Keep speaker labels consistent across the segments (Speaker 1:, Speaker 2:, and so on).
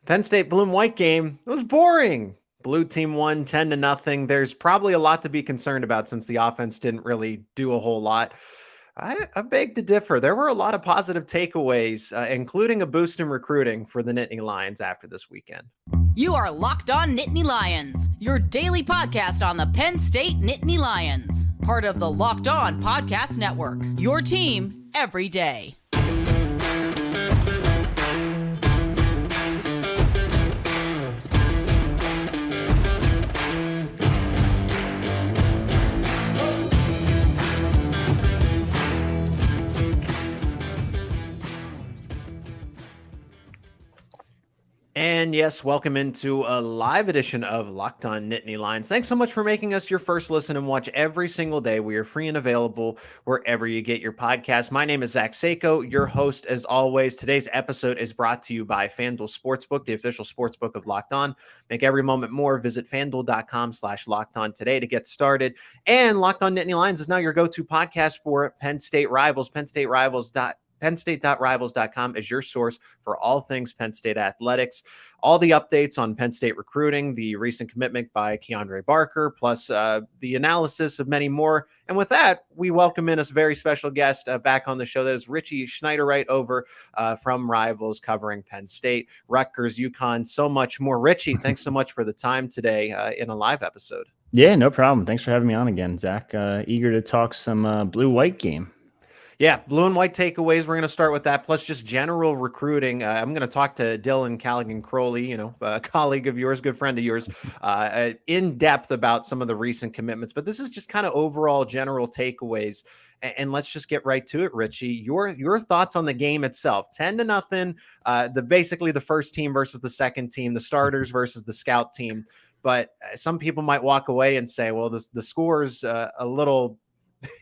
Speaker 1: Penn State BlueWhite Game. It was boring. Blue team won 10-0. There's probably a lot to be concerned about since the offense didn't really do a whole lot. I beg to differ. There were a lot of positive takeaways, including a boost in recruiting for the Nittany Lions after this weekend.
Speaker 2: You are Locked On Nittany Lions, your daily podcast on the Penn State Nittany Lions, part of the Locked On Podcast Network, your team every day.
Speaker 1: And yes, welcome into a live edition of Locked On Nittany Lions. Thanks so much for making us your first listen and watch every single day. We are free and available wherever you get your podcast. My name is Zach Seyko, your host as always. Today's episode is brought to you by FanDuel Sportsbook, the official sportsbook of Locked On. Make every moment more. Visit FanDuel.com/LockedOn today to get started. And Locked On Nittany Lions is now your go-to podcast for Penn State rivals. PennStateRivals.com is your source for all things Penn State athletics. All the updates on Penn State recruiting, the recent commitment by Keandre Barker, plus the analysis of many more. And with that, we welcome in a very special guest back on the show. That is Richie Schnyderite over from Rivals covering Penn State, Rutgers, UConn, so much more. Richie, thanks so much for the time today in a live episode.
Speaker 3: Yeah, no problem. Thanks for having me on again, Zach. Eager to talk some blue-white game.
Speaker 1: Yeah, blue and white takeaways. We're going to start with that, plus just general recruiting. I'm going to talk to Dylan Callaghan-Crowley, a colleague of yours, good friend of yours, in depth about some of the recent commitments. But this is just kind of overall general takeaways. And let's just get right to it, Richie. Your thoughts on the game itself. 10-0. Basically the first team versus the second team, the starters versus the scout team. But some people might walk away and say, well, the score's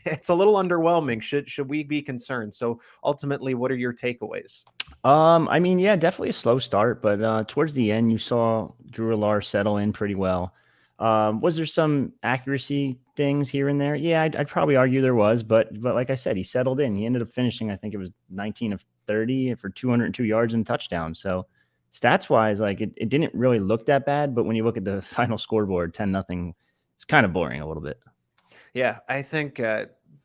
Speaker 1: it's a little underwhelming. Should we be concerned? So ultimately, what are your takeaways?
Speaker 3: Definitely a slow start, but towards the end, you saw Drew Allar settle in pretty well. Was there some accuracy things here and there? Yeah, I'd probably argue there was, but like I said, he settled in. He ended up finishing, I think it was 19 of 30 for 202 yards and touchdown. So stats wise, like it didn't really look that bad, but when you look at the final scoreboard, 10-0, it's kind of boring a little bit.
Speaker 1: Yeah, I think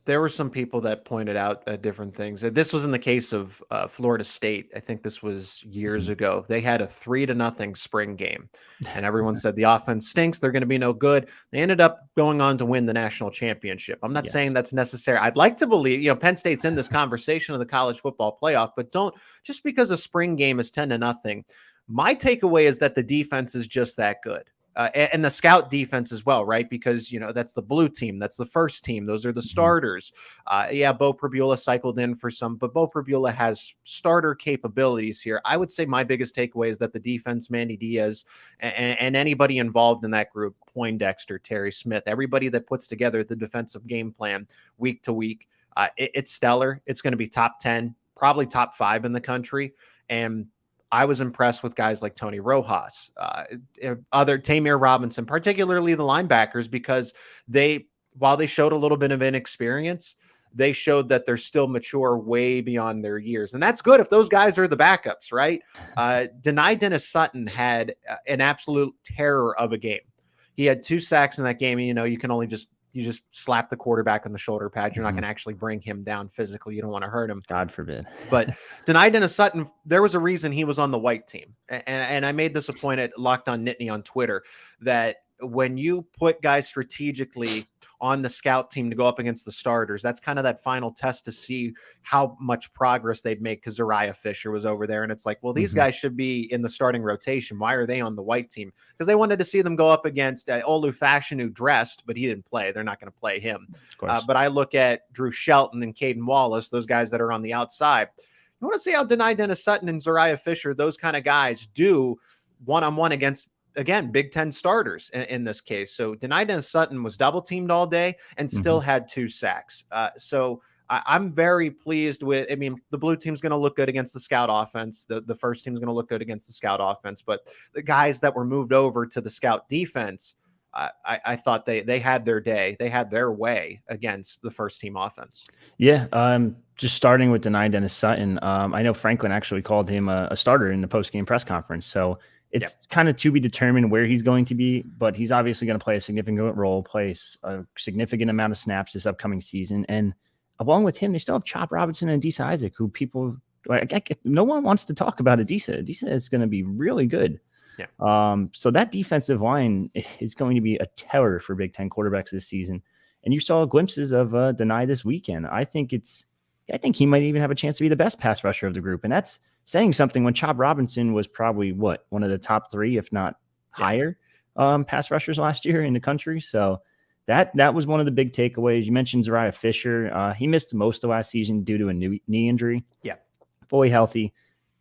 Speaker 1: there were some people that pointed out different things. This was in the case of Florida State. I think this was years ago. They had a 3-0 spring game, and everyone said the offense stinks. They're going to be no good. They ended up going on to win the national championship. I'm not saying that's necessary. I'd like to believe, Penn State's in this conversation of the college football playoff, but don't just because a spring game is 10-0. My takeaway is that the defense is just that good. And the scout defense as well, right? Because, that's the blue team. That's the first team. Those are the starters. Bo Prabula cycled in for some, but Bo Prabula has starter capabilities here. I would say my biggest takeaway is that the defense, Manny Diaz, and anybody involved in that group, Poindexter, Terry Smith, everybody that puts together the defensive game plan week to week, it's stellar. It's going to be top 10, probably top 5 in the country. And I was impressed with guys like Tony Rojas, other Tamir Robinson, particularly the linebackers, because while they showed a little bit of inexperience, they showed that they're still mature way beyond their years. And that's good if those guys are the backups, right? Dani Dennis-Sutton had an absolute terror of a game. He had 2 sacks in that game. You can only you just slap the quarterback on the shoulder pad. You're not going to actually bring him down physically. You don't want to hurt him.
Speaker 3: God forbid.
Speaker 1: But Dani Dennis-Sutton, there was a reason he was on the white team. And I made this a point at Locked On Nittany on Twitter that when you put guys strategically on the scout team to go up against the starters, that's kind of that final test to see how much progress they'd make, because Uriah Fisher was over there. And it's like, well, these guys should be in the starting rotation. Why are they on the white team? Because they wanted to see them go up against Olu Fashion, who dressed, but he didn't play. They're not going to play him. But I look at Drew Shelton and Caden Wallace, those guys that are on the outside. You want to see how Dani Dennis-Sutton and Uriah Fisher, those kind of guys, do one-on-one against, again, Big Ten starters in this case. So Dani Dennis-Sutton was double teamed all day and still had 2 sacks. So I'm very pleased with, the blue team's going to look good against the scout offense. The first team's going to look good against the scout offense, but the guys that were moved over to the scout defense I thought they had their day. They had their way against the first team offense.
Speaker 3: Yeah. Just starting with Dani Dennis-Sutton. I know Franklin actually called him a starter in the post-game press conference. So it's kind of to be determined where he's going to be, but he's obviously going to play a significant role, plays a significant amount of snaps this upcoming season. And along with him, they still have Chop Robinson and Adisa Isaac, who people no one wants to talk about Adisa. Adisa is going to be really good.
Speaker 1: Yeah.
Speaker 3: So that defensive line is going to be a terror for Big Ten quarterbacks this season. And you saw glimpses of Dani this weekend. I think he might even have a chance to be the best pass rusher of the group. And that's saying something when Chop Robinson was probably one of the top 3, if not higher, pass rushers last year in the country. So that was one of the big takeaways. You mentioned Zariah Fisher. He missed most of last season due to a knee injury.
Speaker 1: Yeah.
Speaker 3: Fully healthy.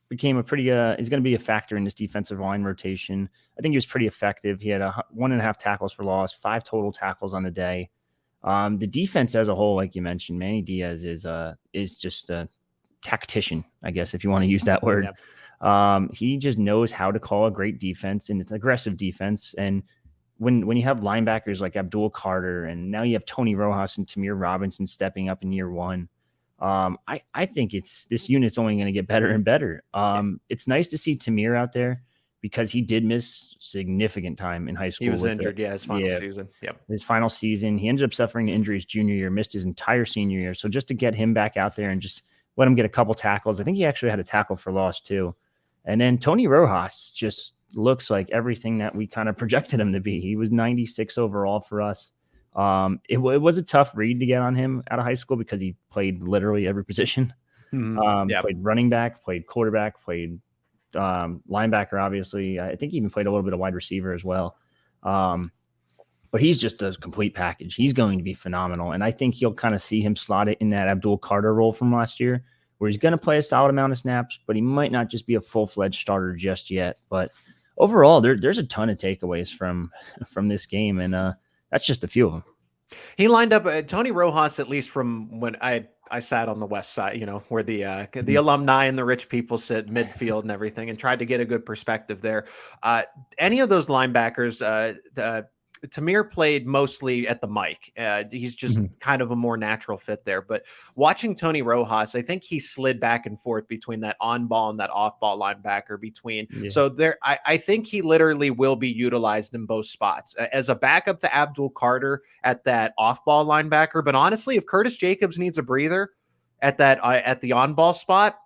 Speaker 3: Became a pretty is going to be a factor in this defensive line rotation. I think he was pretty effective. He had 1.5 tackles for loss, 5 total tackles on the day. The defense as a whole, like you mentioned, Manny Diaz is just a tactician, I guess, if you want to use that word. Yep. He just knows how to call a great defense, and it's an aggressive defense. And when you have linebackers like Abdul Carter, and now you have Tony Rojas and Tamir Robinson stepping up in year 1, I think this unit's only going to get better and better. It's nice to see Tamir out there because he did miss significant time in high school.
Speaker 1: He was injured, his final season. Yep.
Speaker 3: His final season. He ended up suffering injuries junior year, missed his entire senior year. So just to get him back out there and just let him get a couple tackles. I think he actually had a tackle for loss too. And then Tony Rojas just looks like everything that we kind of projected him to be. He was 96 overall for us. It was a tough read to get on him out of high school because he played literally every position. Played running back, played quarterback, played linebacker, obviously. I think he even played a little bit of wide receiver as well. But he's just a complete package. He's going to be phenomenal. And I think you'll kind of see him slotted in that Abdul Carter role from last year, where he's going to play a solid amount of snaps, but he might not just be a full-fledged starter just yet. But overall, there's a ton of takeaways from this game, and that's just a few of them.
Speaker 1: He lined up Tony Rojas, at least from when I sat on the west side, where the alumni and the rich people sit midfield and everything, and tried to get a good perspective there. Any of those linebackers, Tamir played mostly at the mic. He's just kind of a more natural fit there. But watching Tony Rojas, I think he slid back and forth between that on-ball and that off-ball linebacker So there, I think he literally will be utilized in both spots as a backup to Abdul Carter at that off-ball linebacker. But honestly, if Curtis Jacobs needs a breather at the on-ball spot,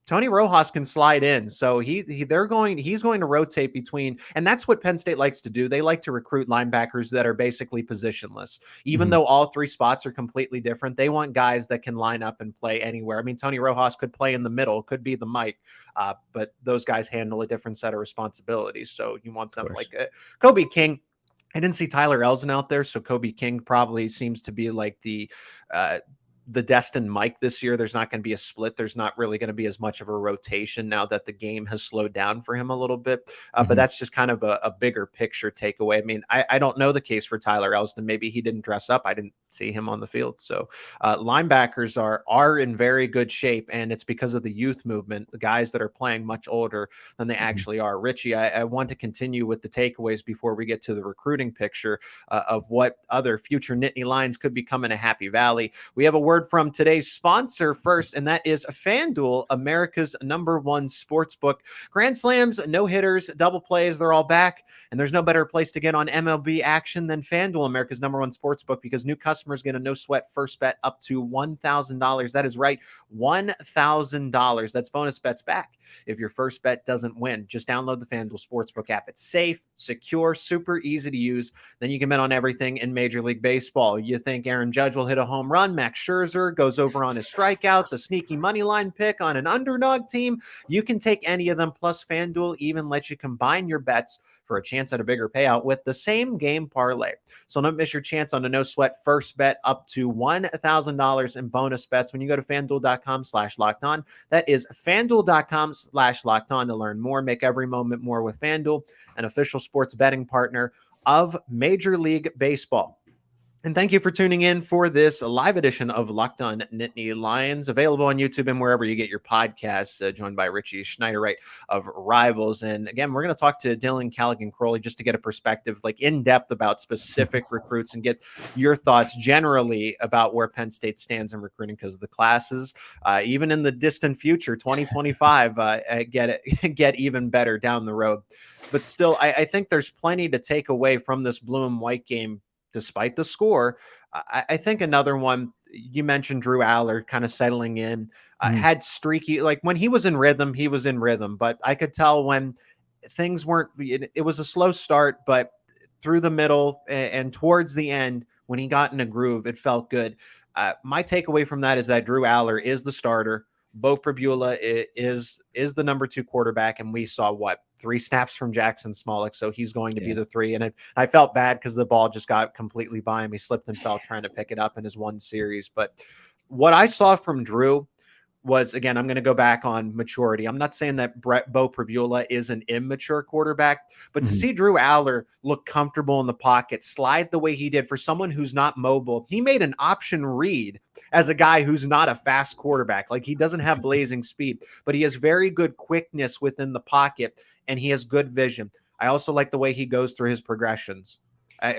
Speaker 1: Tony Rojas can slide in. So he's going to rotate between, and that's what Penn State likes to do. They like to recruit linebackers that are basically positionless. Even though all 3 spots are completely different, they want guys that can line up and play anywhere. I mean, Tony Rojas could play in the middle, could be the mic, but those guys handle a different set of responsibilities. So you want them like Kobe King. I didn't see Tyler Elson out there, so Kobe King probably seems to be like the destined mic this year. There's not going to be a split. There's not really going to be as much of a rotation now that the game has slowed down for him a little bit. But that's just kind of a bigger picture takeaway. I mean, I don't know the case for Tyler Elston. Maybe he didn't dress up. I didn't see him on the field. So linebackers are in very good shape, and it's because of the youth movement, the guys that are playing much older than they actually are. Richie, I want to continue with the takeaways before we get to the recruiting picture of what other future Nittany Lions could become in a Happy Valley. We have a word from today's sponsor first, and that is FanDuel, America's #1 sportsbook. Grand slams, no-hitters, double plays, they're all back, and there's no better place to get on MLB action than FanDuel, America's #1 sportsbook, because new customers get a no-sweat first bet up to $1,000. That is right, $1,000. That's bonus bets back if your first bet doesn't win. Just download the FanDuel Sportsbook app. It's safe, secure, super easy to use. Then you can bet on everything in Major League Baseball. You think Aaron Judge will hit a home run? Max Scherzer goes over on his strikeouts, a sneaky money line pick on an underdog team. You can take any of them. Plus, FanDuel even lets you combine your bets for a chance at a bigger payout with the same game parlay. So don't miss your chance on a no-sweat first bet up to $1,000 in bonus bets when you go to FanDuel.com/lockedon. That is FanDuel.com/lockedon to learn more. Make every moment more with FanDuel, an official sports betting partner of Major League Baseball. And thank you for tuning in for this live edition of Locked On Nittany Lions, available on YouTube and wherever you get your podcasts, joined by Richie Schnyderite of Rivals. And again, we're going to talk to Dylan Callaghan-Crowley just to get a perspective, like in depth about specific recruits and get your thoughts generally about where Penn State stands in recruiting, because the classes, even in the distant future, 2025, get even better down the road. But still, I think there's plenty to take away from this blue and white game. Despite the score, I think another one, you mentioned Drew Allar kind of settling in, had streaky, like when he was in rhythm, but I could tell when things weren't, it was a slow start, but through the middle and towards the end, when he got in a groove, it felt good. My takeaway from that is that Drew Allar is the starter. Bo Pribula is the number 2 quarterback, and we saw 3 snaps from Jackson Smolik, so he's going to be the 3. And I felt bad because the ball just got completely by him. He slipped and fell trying to pick it up in his one series. But what I saw from Drew was, again, I'm going to go back on maturity. I'm not saying that Bo Pribula is an immature quarterback, but to see Drew Allar look comfortable in the pocket, slide the way he did for someone who's not mobile, he made an option read as a guy who's not a fast quarterback. Like, he doesn't have blazing speed, but he has very good quickness within the pocket, and he has good vision. I also like the way he goes through his progressions.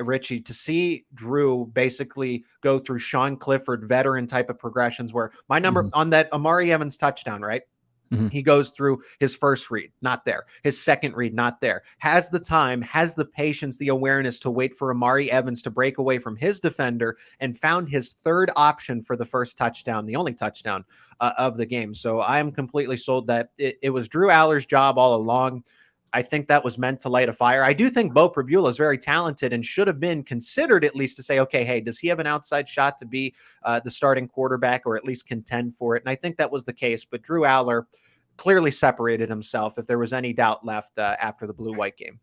Speaker 1: Richie, to see Drew basically go through Sean Clifford veteran type of progressions, where my number on that Omari Evans touchdown, right? He goes through his first read, not there. His second read, not there. Has the time, has the patience, the awareness to wait for Omari Evans to break away from his defender, and found his third option for the first touchdown, the only touchdown of the game. So I am completely sold that it was Drew Allar's job all along. I think that was meant to light a fire. I do think Bo Pribula is very talented and should have been considered at least to say, okay, hey, does he have an outside shot to be the starting quarterback or at least contend for it? And I think that was the case. But Drew Allar clearly separated himself, if there was any doubt left after the blue-white game.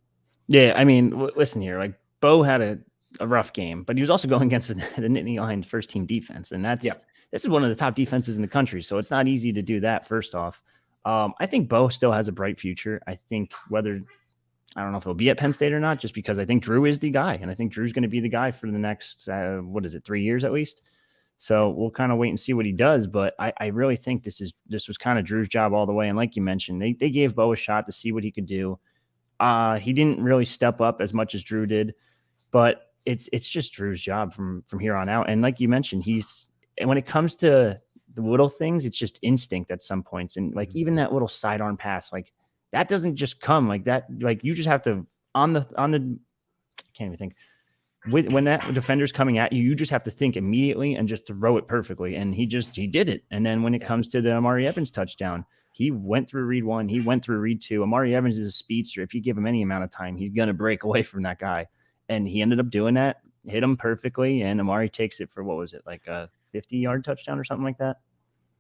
Speaker 3: Yeah, I mean, listen here. Like, Bo had a rough game, but he was also going against the Nittany Lions first-team defense, and this is one of the top defenses in the country, so it's not easy to do that, first off. I think Bo still has a bright future. I think I don't know if he'll be at Penn State or not, just because I think Drew is the guy, and I think Drew's going to be the guy for the next, 3 years at least. So we'll kind of wait and see what he does. But I really think this was kind of Drew's job all the way. And like you mentioned, they gave Bo a shot to see what he could do. He didn't really step up as much as Drew did, but it's just Drew's job from here on out. And like you mentioned, when it comes to the little things, it's just instinct at some points. And like even that little sidearm pass, like that doesn't just come like that. Like you just have to on the I can't even think. When that defender's coming at you, you just have to think immediately and just throw it perfectly. And he did it. And then when it comes to the Omari Evans touchdown, he went through read 1, he went through read 2. Omari Evans is a speedster. If you give him any amount of time, he's going to break away from that guy. And he ended up doing that, hit him perfectly. And Omari takes it for, what was it, like a 50-yard touchdown or something like that?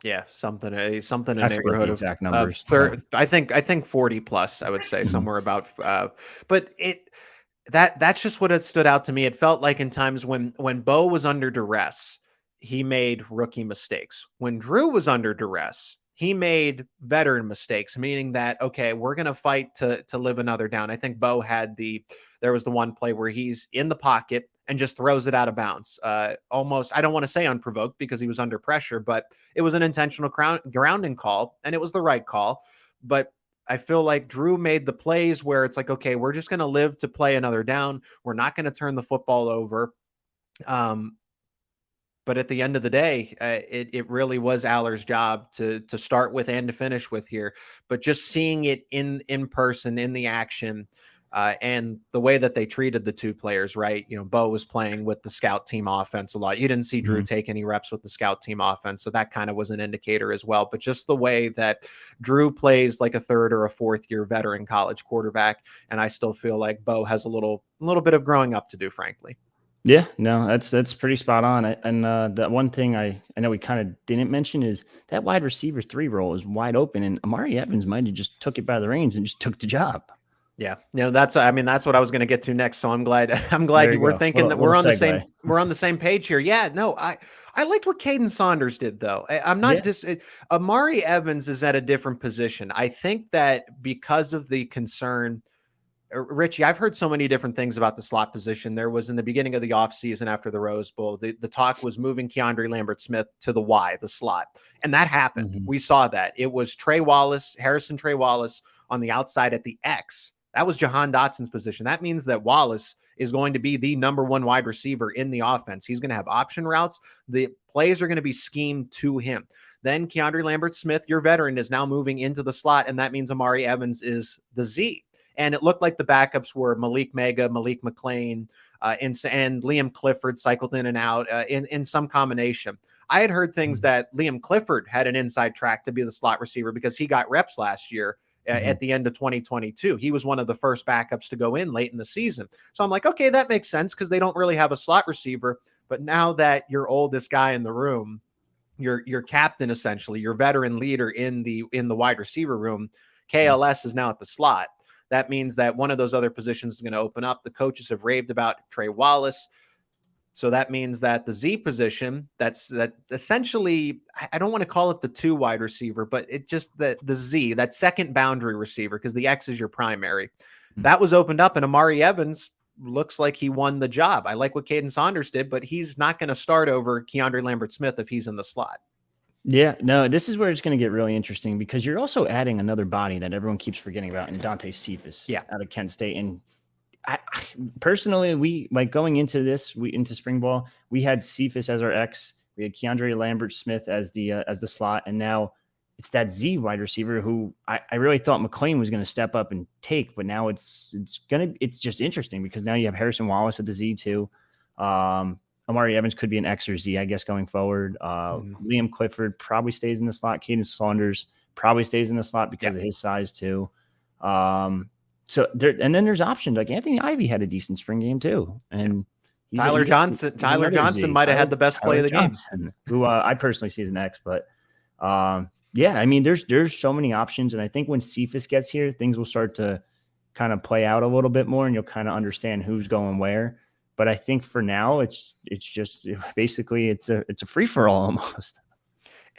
Speaker 1: Yeah, something in the neighborhood of
Speaker 3: exact numbers.
Speaker 1: I think 40 plus, I would say, somewhere about. But that's just what it stood out to me. It felt like in times when Bo was under duress, he made rookie mistakes. When Drew was under duress, he made veteran mistakes, meaning that, okay, we're going to fight to live another down. I think Bo there was the one play where he's in the pocket and just throws it out of bounds. Almost, I don't want to say unprovoked because he was under pressure, but it was an intentional grounding call, and it was the right call. But I feel like Drew made the plays where it's like, okay, we're just going to live to play another down. We're not going to turn the football over. But at the end of the day, it really was Allar's job to start with and to finish with here. But just seeing it in person, in the action, and the way that they treated the two players, right? You know, Bo was playing with the scout team offense a lot. You didn't see Drew take any reps with the scout team offense, so that kind of was an indicator as well. But just the way that Drew plays like a third or a fourth year veteran college quarterback, and I still feel like Bo has a little bit of growing up to do, frankly.
Speaker 3: Yeah, no, that's pretty spot on. And the one thing I know we kind of didn't mention is that wide receiver 3 role is wide open, and Omari Evans might have just took it by the reins and just took the job.
Speaker 1: Yeah, that's what I was going to get to next. So I'm glad you were thinking that we're on the same page here. Yeah, no, I liked what Caden Saunders did though. I'm not Omari Evans is at a different position. I think that because of the concern Richie, I've heard so many different things about the slot position. There was in the beginning of the offseason after the Rose Bowl, the talk was moving Keandre Lambert-Smith to the Y, the slot. And that happened.
Speaker 3: Mm-hmm.
Speaker 1: We saw that. It was Trey Wallace, Harrison Trey Wallace on the outside at the X. That was Jahan Dotson's position. That means that Wallace is going to be the number one wide receiver in the offense. He's going to have option routes. The plays are going to be schemed to him. Then Keandre Lambert-Smith, your veteran, is now moving into the slot, and that means Omari Evans is the Z. And it looked like the backups were Malik Mega, Malik McLean, and Liam Clifford cycled in and out in some combination. I had heard things that Liam Clifford had an inside track to be the slot receiver because he got reps last year at the end of 2022. He was one of the first backups to go in late in the season. So I'm like, okay, that makes sense because they don't really have a slot receiver. But now that your oldest guy in the room, your captain, essentially, your veteran leader in the wide receiver room, KLS is now at the slot. That means that one of those other positions is going to open up. The coaches have raved about Trey Wallace. So that means that the Z position, that essentially, I don't want to call it the 2 wide receiver, but it just the Z, that second boundary receiver, because the X is your primary. That was opened up, and Omari Evans looks like he won the job. I like what Caden Saunders did, but he's not going to start over Keandre Lambert-Smith if he's in the slot.
Speaker 3: Yeah, no, this is where it's going to get really interesting because you're also adding another body that everyone keeps forgetting about in Dantecephas out of Kent State. And I personally, we like going into this, into spring ball, we had Cephas as our X, we had Keandre Lambert-Smith as the slot, and now it's that Z wide receiver who I really thought McLean was going to step up and take, but now it's just interesting because now you have Harrison Wallace at the Z too. Omari Evans could be an X or Z, I guess, going forward. Liam Clifford probably stays in the slot. Caden Saunders probably stays in the slot because of his size too. So there, and then there's options like Anthony Ivy had a decent spring game too, and
Speaker 1: Tyler Johnson might have had the best play of the game,
Speaker 3: who I personally see as an X. But I mean, there's so many options, and I think when Cephas gets here, things will start to kind of play out a little bit more, and you'll kind of understand who's going where. But I think for now, it's just basically it's a free for all almost.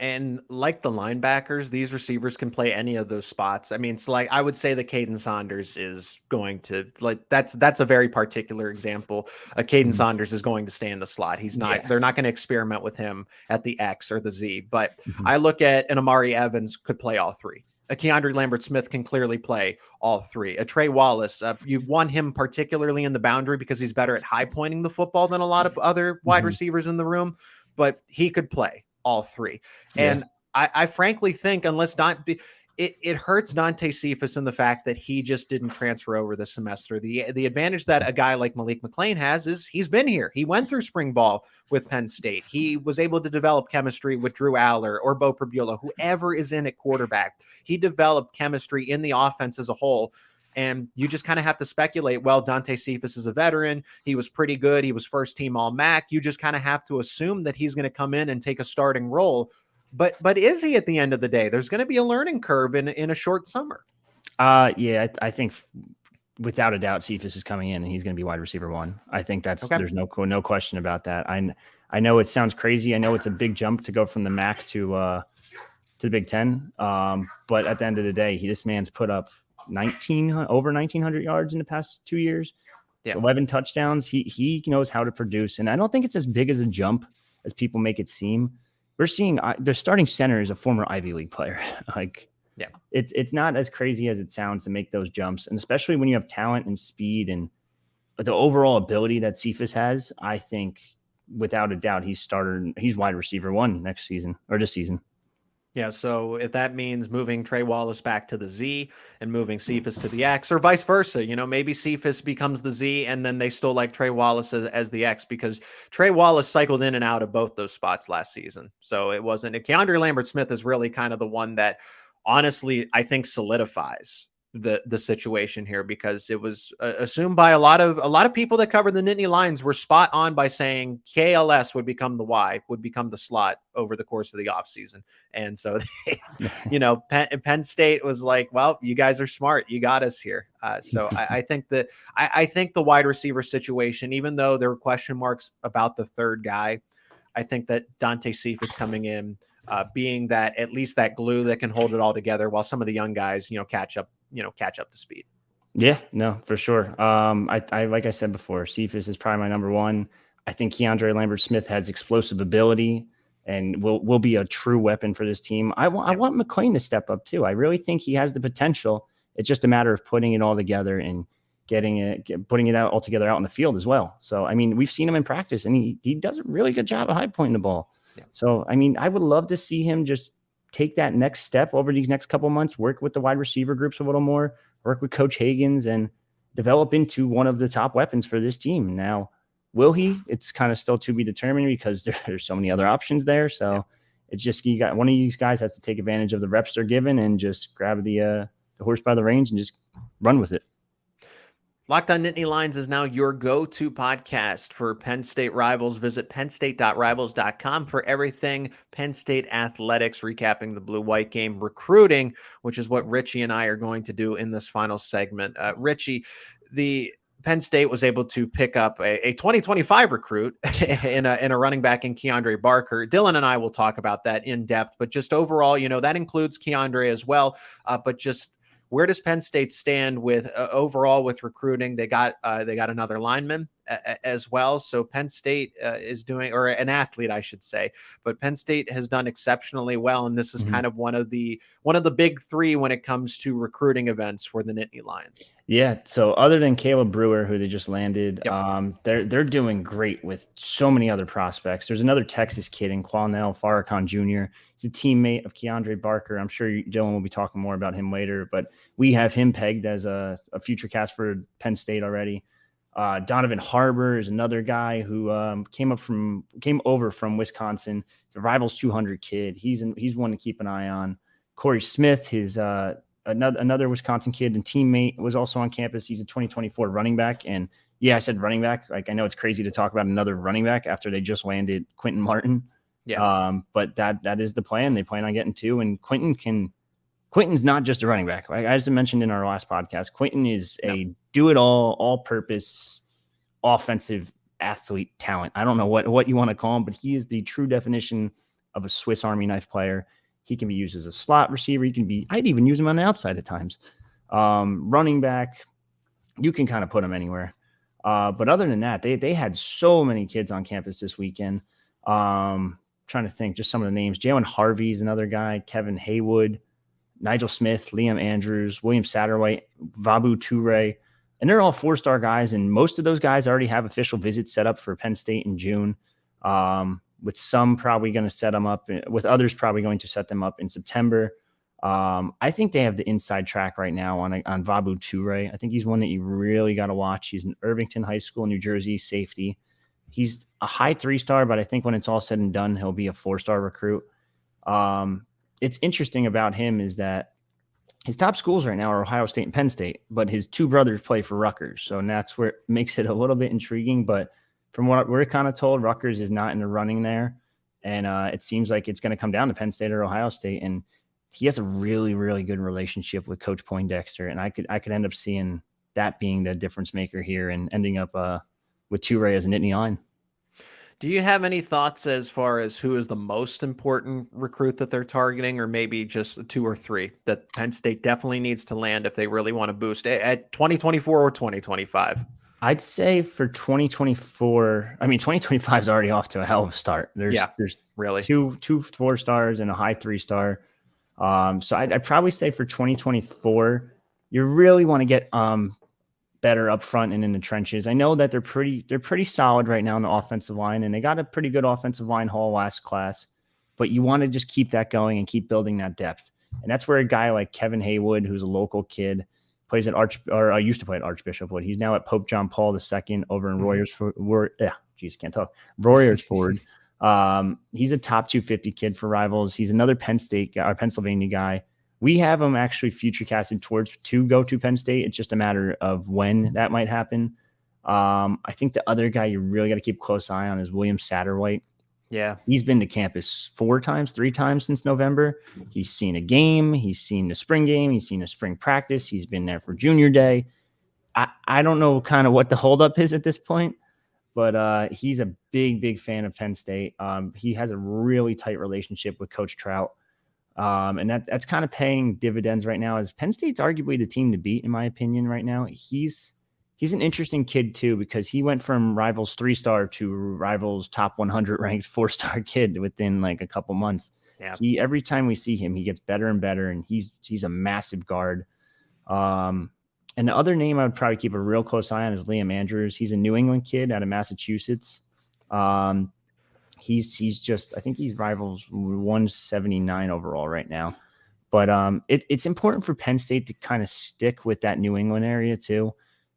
Speaker 1: And like the linebackers, these receivers can play any of those spots. I mean, it's like I would say that Caden Saunders is going to that's a very particular example. Caden Saunders is going to stay in the slot. He's not. They're not going to experiment with him at the X or the Z. But I look at an Omari Evans could play all 3. A Keandre Lambert-Smith can clearly play all 3. A Trey Wallace, you want him particularly in the boundary because he's better at high pointing the football than a lot of other wide receivers in the room, but he could play all 3. And I frankly think it hurts Dantecephas in the fact that he just didn't transfer over this semester. The advantage that a guy like Malik McLean has is he's been here. He went through spring ball with Penn State. He was able to develop chemistry with Drew Allar or Bo Prabula, whoever is in at quarterback. He developed chemistry in the offense as a whole. And you just kind of have to speculate, well, Dantecephas is a veteran. He was pretty good. He was first team All-MAC. You just kind of have to assume that he's going to come in and take a starting role. But is he at the end of the day? There's going to be a learning curve in a short summer.
Speaker 3: I think without a doubt, Cephas is coming in and he's going to be wide receiver 1. I think there's no question about that. I know it sounds crazy. I know it's a big jump to go from the MAC to the Big Ten. But at the end of the day, this man's put up over 1,900 yards in the past 2 years. 11 touchdowns. He knows how to produce, and I don't think it's as big as a jump as people make it seem. We're seeing the starting center is a former Ivy League player. It's not as crazy as it sounds to make those jumps. And especially when you have talent and speed and the overall ability that Cephas has, I think without a doubt, he's wide receiver 1 next season or this season.
Speaker 1: Yeah, so if that means moving Trey Wallace back to the Z and moving Cephas to the X, or vice versa, maybe Cephas becomes the Z and then they still like Trey Wallace as the X because Trey Wallace cycled in and out of both those spots last season. So it wasn't. Keandre Lambert-Smith is really kind of the one that honestly I think solidifies the situation here because it was assumed by a lot of people that covered the Nittany Lions were spot on by saying KLS would become the Y, would become the slot over the course of the offseason. And so, Penn State was like, well, you guys are smart. You got us here. So I think that I think the wide receiver situation, even though there were question marks about the third guy, I think that Dantecephas coming in, being that at least that glue that can hold it all together while some of the young guys, catch up to speed.
Speaker 3: Yeah, no, for sure. I like I said before, Cephas is probably my number one. I think Keandre Lambert-Smith has explosive ability and will be a true weapon for this team. I want McClain to step up too. I really think he has the potential. It's just a matter of putting it all together and putting it out all together out in the field as well. So, I mean, we've seen him in practice and he does a really good job of high pointing the ball. Yeah. So, I mean, I would love to see him just take that next step over these next couple months, work with the wide receiver groups a little more, work with Coach Higgins, and develop into one of the top weapons for this team. Now, will he? It's kind of still to be determined because there's so many other options there. So it's just you got one of these guys has to take advantage of the reps they're given and just grab the horse by the reins and just run with it.
Speaker 1: Locked On Nittany Lions is now your go-to podcast for Penn State rivals. Visit pennstate.rivals.com for everything Penn State athletics, recapping the blue-white game, recruiting, which is what Richie and I are going to do in this final segment. Richie, the Penn State was able to pick up a 2025 recruit in a running back in Keandre Barker. Dylan and I will talk about that in depth, but just overall, that includes Keandre as well. But just where does Penn State stand with overall with recruiting? They got another lineman as well. So Penn State is doing, or an athlete, I should say, but Penn State has done exceptionally well. And this is kind of one of the big three when it comes to recruiting events for the Nittany Lions.
Speaker 3: Yeah. So other than Caleb Brewer, who they just landed, they're doing great with so many other prospects. There's another Texas kid in Quanell Farrakhan Jr. He's a teammate of Keandre Barker. I'm sure Dylan will be talking more about him later, but we have him pegged as a future cast for Penn State already. Donovan Harbor is another guy who came over from Wisconsin. He's a Rivals 200 kid. He's one to keep an eye on. Corey Smith, his another Wisconsin kid and teammate, was also on campus. He's a 2024 running back. And yeah, I said running back. Like, I know it's crazy to talk about another running back after they just landed Quentin Martin. Yeah. But that is the plan. They plan on getting two, and Quentin's not just a running back. Like, as I mentioned in our last podcast, Quentin is a do-it-all, all-purpose, offensive athlete talent. I don't know what you want to call him, but he is the true definition of a Swiss Army knife player. He can be used as a slot receiver. I'd even use him on the outside at times. Running back, you can kind of put him anywhere. But other than that, they had so many kids on campus this weekend. Trying to think just some of the names. Jalen Harvey's another guy. Kevin Haywood, Nigel Smith, Liam Andrews, William Satterwhite, Vabu Toure, and they're all four-star guys, and most of those guys already have official visits set up for Penn State in June, with some probably going to set them up, with others probably going to set them up in September. I think they have the inside track right now on Vabu Toure. I think he's one that you really got to watch. He's an Irvington High School, New Jersey safety. He's a high 3-star, but I think when it's all said and done, he'll be a 4-star recruit. It's interesting about him is that his top schools right now are Ohio State and Penn State, but his two brothers play for Rutgers. So that's where it makes it a little bit intriguing. But from what we're kind of told, Rutgers is not in the running there. And it seems like it's going to come down to Penn State or Ohio State. And he has a really, really good relationship with Coach Poindexter. And I could end up seeing that being the difference maker here and ending up with Toure as a Nittany Lion.
Speaker 1: Do you have any thoughts as far as who is the most important recruit that they're targeting, or maybe just 2 or 3 that Penn State definitely needs to land if they really want to boost at 2024 or 2025?
Speaker 3: I'd say for 2024, 2025 is already off to a hell of a start. There's really two 4-stars and a high 3-star. So I'd probably say for 2024, you really want to get better up front and in the trenches. I know that they're pretty solid right now on the offensive line, and they got a pretty good offensive line haul last class, but you want to just keep that going and keep building that depth. And that's where a guy like Kevin Haywood, who's a local kid, plays at used to play at Archbishop Wood. He's now at Pope John Paul II over in Royersford. He's a top 250 kid for Rivals. He's another Penn State guy, or Pennsylvania guy. We have him actually future casted to go to Penn State. It's just a matter of when that might happen. I think the other guy you really got to keep a close eye on is William Satterwhite. Yeah. He's been to campus 3 times since November. He's seen a game. He's seen the spring game. He's seen a spring practice. He's been there for junior day. I don't know kind of what the holdup is at this point, but he's a big fan of Penn State. He has a really tight relationship with Coach Trout. And that's kind of paying dividends right now, as Penn State's arguably the team to beat, in my opinion, right now. He's an interesting kid too, because he went from Rivals 3-star to Rivals top 100 ranked 4-star kid within like a couple months.
Speaker 1: Yeah.
Speaker 3: Every time we see him, he gets better and better, and he's a massive guard. And the other name I would probably keep a real close eye on is Liam Andrews. He's a New England kid out of Massachusetts. He's just, I think he's Rivals 179 overall right now. But it's important for Penn State to kind of stick with that New England area too,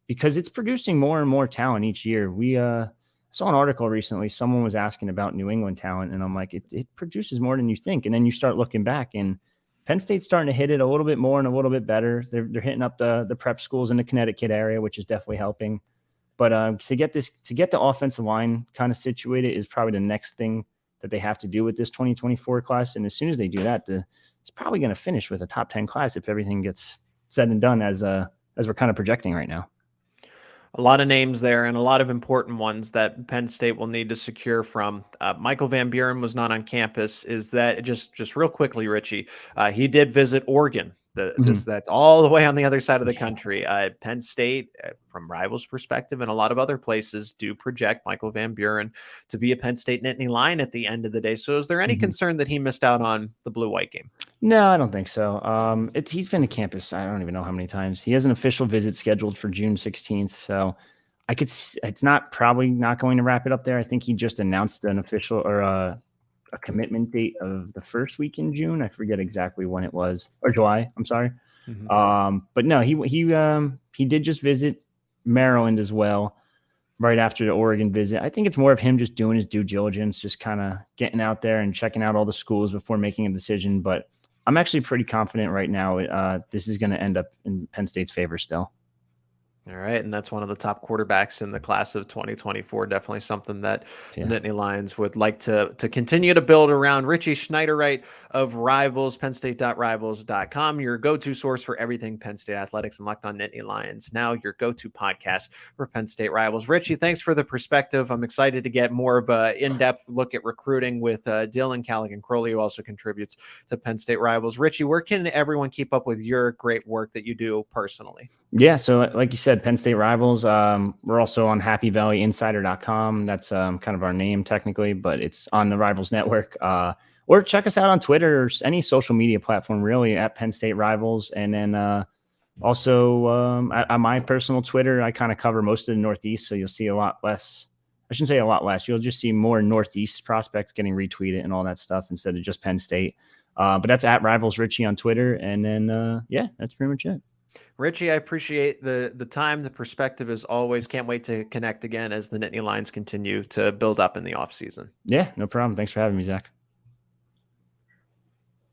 Speaker 3: because it's producing more and more talent each year. We saw an article recently. Someone was asking about New England talent, and I'm like, it produces more than you think. And then you start looking back, and Penn State's starting to hit it a little bit more and a little bit better. They're hitting up the prep schools in the Connecticut area, which is definitely helping. But to get the offensive line kind of situated is probably the next thing that they have to do with this 2024 class. And as soon as they do that, it's probably going to finish with a top 10 class if everything gets said and done as we're kind of projecting right now.
Speaker 1: A lot of names there and a lot of important ones that Penn State will need to secure from. Michael Van Buren was not on campus. Is that just real quickly, Richie? He did visit Oregon. That's all the way on the other side of the country. Penn State, from Rivals' perspective, and a lot of other places do project Michael Van Buren to be a Penn State Nittany Lion at the end of the day. So is there any concern that he missed out on the Blue-White game?
Speaker 3: No, I don't think so. He's been to campus, I don't even know how many times. He has an official visit scheduled for June 16th. So it's probably not going to wrap it up there. I think he just announced an official or a commitment date of the first week in June. I forget exactly when it was, or July. I'm sorry. But no, he did just visit Maryland as well, right after the Oregon visit. I think it's more of him just doing his due diligence, just kind of getting out there and checking out all the schools before making a decision. But I'm actually pretty confident right now. This is going to end up in Penn State's favor still.
Speaker 1: All right. And that's one of the top quarterbacks in the class of 2024. Definitely something that the Nittany Lions would like to continue to build around. Richie Schnyderite of Rivals, pennstate.rivals.com, your go-to source for everything Penn State athletics, and Locked On Nittany Lions, now your go-to podcast for Penn State Rivals. Richie, thanks for the perspective. I'm excited to get more of an in-depth look at recruiting with Dylan Callaghan-Crowley, who also contributes to Penn State Rivals. Richie, where can everyone keep up with your great work that you do personally?
Speaker 3: Yeah, so like you said, Penn State Rivals, we're also on happyvalleyinsider.com. That's kind of our name technically, but it's on the Rivals Network. Or check us out on Twitter or any social media platform, really, at Penn State Rivals. And then also on my personal Twitter, I kind of cover most of the Northeast, so you'll see a lot less. I shouldn't say a lot less. You'll just see more Northeast prospects getting retweeted and all that stuff instead of just Penn State. But that's at Rivals Richie on Twitter. And then, that's pretty much it.
Speaker 1: Richie, I appreciate the time, the perspective as always. Can't wait to connect again as the Nittany Lions continue to build up in the offseason.
Speaker 3: Yeah, no problem. Thanks for having me, Zach.